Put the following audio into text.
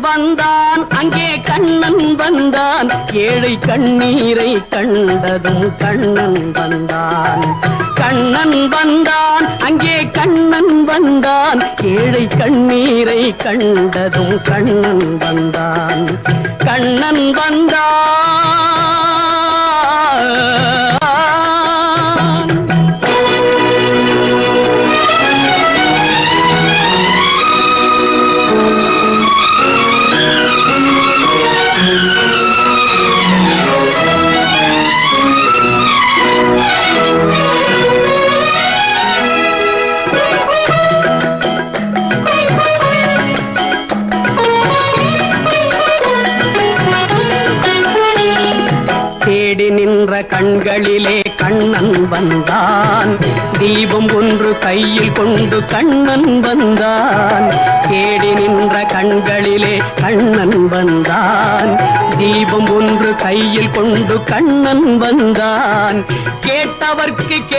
வந்தான் அங்கே கண்ணன் வந்தான், ஏழை கண்ணீரை கண்டதும் கண்ணன் வந்தான். கண்ணன் வந்தான் அங்கே கண்ணன் வந்தான், ஏழை கண்ணீரை கண்டதும் கண்ணன் வந்தான். கண்ணன் வந்தான். தேடி நின்ற கண்களிலே கண்ணன் வந்தான், தீபம் ஒன்று கையில் கொண்டு கண்ணன் வந்தான். தேடி நின்ற கண்களிலே கண்ணன் வந்தான், தீபம் ஒன்று கையில் கொண்டு கண்ணன் வந்தான். கேட்டவர்க்கு